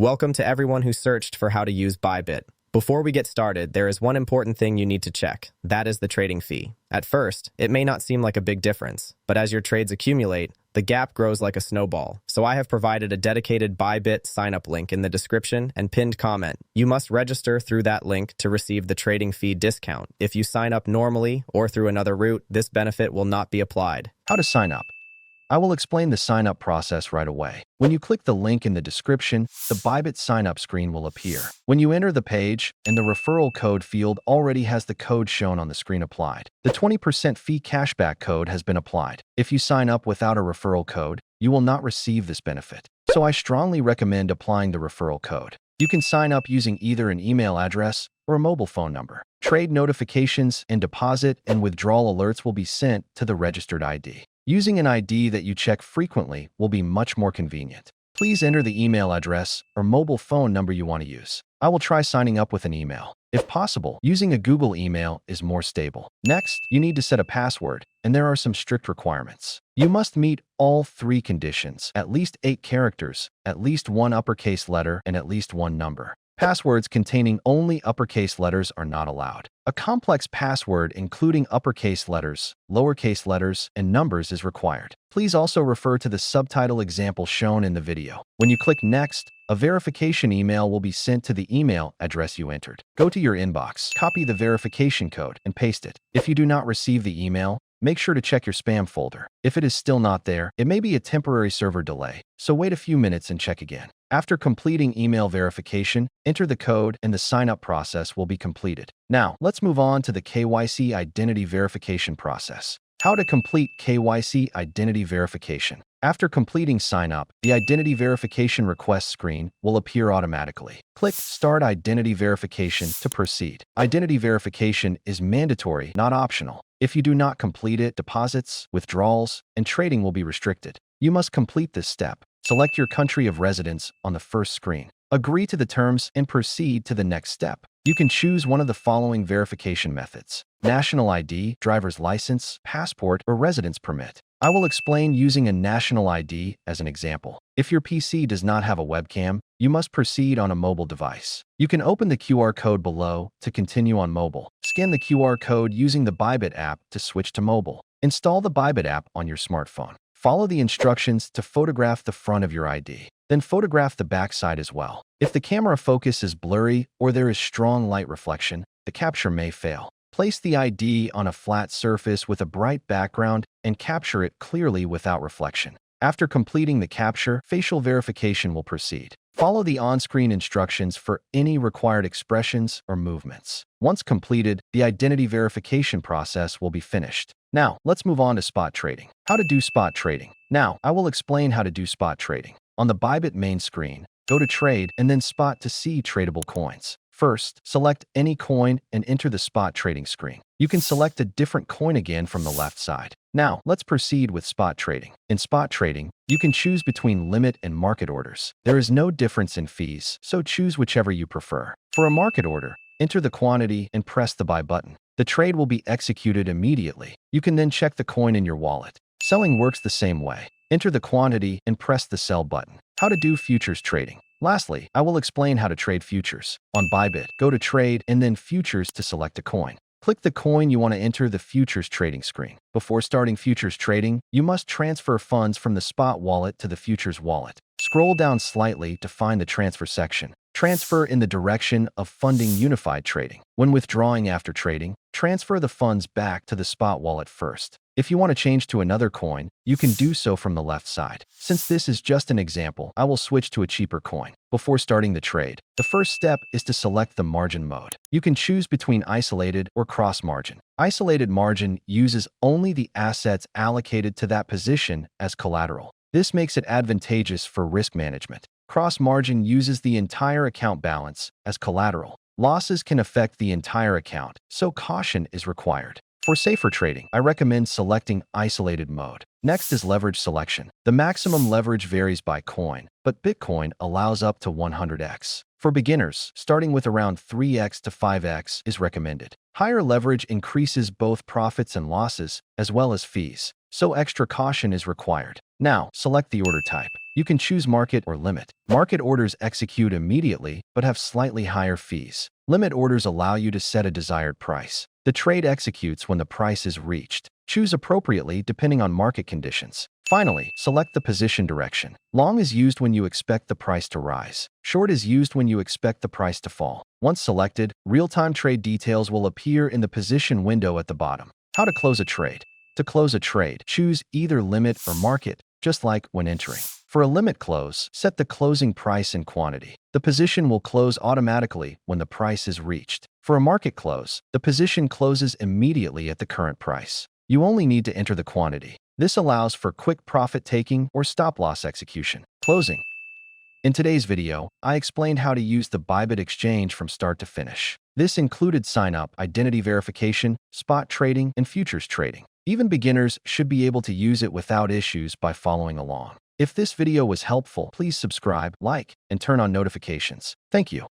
Welcome to everyone who searched for how to use Bybit. Before we get started, there is one important thing you need to check. That is the trading fee. At first, it may not seem like a big difference, but as your trades accumulate, the gap grows like a snowball. So I have provided a dedicated Bybit sign-up link in the description and pinned comment. You must register through that link to receive the trading fee discount. If you sign up normally or through another route, this benefit will not be applied. How to sign up? I will explain the sign-up process right away. When you click the link in the description, the Bybit sign-up screen will appear. When you enter the page, and the referral code field already has the code shown on the screen applied. The 20% fee cashback code has been applied. If you sign up without a referral code, you will not receive this benefit. So I strongly recommend applying the referral code. You can sign up using either an email address or a mobile phone number. Trade notifications and deposit and withdrawal alerts will be sent to the registered ID. Using an ID that you check frequently will be much more convenient. Please enter the email address or mobile phone number you want to use. I will try signing up with an email. If possible, using a Google email is more stable. Next, you need to set a password, and there are some strict requirements. You must meet all 3 conditions: at least 8 characters, at least 1 uppercase letter, and at least 1 number. Passwords containing only uppercase letters are not allowed. A complex password including uppercase letters, lowercase letters, and numbers is required. Please also refer to the subtitle example shown in the video. When you click Next, a verification email will be sent to the email address you entered. Go to your inbox, copy the verification code, and paste it. If you do not receive the email, make sure to check your spam folder. If it is still not there, it may be a temporary server delay, so wait a few minutes and check again. After completing email verification, enter the code and the sign-up process will be completed. Now, let's move on to the KYC identity verification process. How to complete KYC identity verification. After completing sign-up, the identity verification request screen will appear automatically. Click Start Identity Verification to proceed. Identity verification is mandatory, not optional. If you do not complete it, deposits, withdrawals, and trading will be restricted. You must complete this step. Select your country of residence on the first screen. Agree to the terms and proceed to the next step. You can choose one of the following verification methods: national ID, driver's license, passport, or residence permit. I will explain using a national ID as an example. If your PC does not have a webcam, you must proceed on a mobile device. You can open the QR code below to continue on mobile. Scan the QR code using the Bybit app to switch to mobile. Install the Bybit app on your smartphone. Follow the instructions to photograph the front of your ID. Then photograph the back side as well. If the camera focus is blurry or there is strong light reflection, the capture may fail. Place the ID on a flat surface with a bright background and capture it clearly without reflection. After completing the capture, facial verification will proceed. Follow the on-screen instructions for any required expressions or movements. Once completed, the identity verification process will be finished. Now, let's move on to spot trading. How to do spot trading. Now, I will explain how to do spot trading. On the Bybit main screen, go to Trade and then Spot to see tradable coins. First, select any coin and enter the spot trading screen. You can select a different coin again from the left side. Now, let's proceed with spot trading. In spot trading, you can choose between limit and market orders. There is no difference in fees, so choose whichever you prefer. For a market order, enter the quantity and press the buy button. The trade will be executed immediately. You can then check the coin in your wallet. Selling works the same way. Enter the quantity and press the sell button. How to do futures trading. Lastly, I will explain how to trade futures. On Bybit, go to Trade and then Futures to select a coin. Click the coin you want to enter the futures trading screen. Before starting futures trading, you must transfer funds from the spot wallet to the futures wallet. Scroll down slightly to find the transfer section. Transfer in the direction of funding unified trading. When withdrawing after trading, transfer the funds back to the spot wallet first. If you want to change to another coin, you can do so from the left side. Since this is just an example, I will switch to a cheaper coin. Before starting the trade, the first step is to select the margin mode. You can choose between isolated or cross margin. Isolated margin uses only the assets allocated to that position as collateral. This makes it advantageous for risk management. Cross margin uses the entire account balance as collateral. Losses can affect the entire account, so caution is required. For safer trading, I recommend selecting isolated mode. Next is leverage selection. The maximum leverage varies by coin, but Bitcoin allows up to 100x. For beginners, starting with around 3x to 5x is recommended. Higher leverage increases both profits and losses, as well as fees, so extra caution is required. Now, select the order type. You can choose market or limit. Market orders execute immediately but have slightly higher fees. Limit orders allow you to set a desired price. The trade executes when the price is reached. Choose appropriately depending on market conditions. Finally, select the position direction. Long is used when you expect the price to rise. Short is used when you expect the price to fall. Once selected, real-time trade details will appear in the position window at the bottom. How to close a trade. To close a trade, choose either limit or market, just like when entering. For a limit close, set the closing price and quantity. The position will close automatically when the price is reached. For a market close, the position closes immediately at the current price. You only need to enter the quantity. This allows for quick profit-taking or stop-loss execution. Closing. In today's video, I explained how to use the Bybit exchange from start to finish. This included sign-up, identity verification, spot trading, and futures trading. Even beginners should be able to use it without issues by following along. If this video was helpful, please subscribe, like, and turn on notifications. Thank you.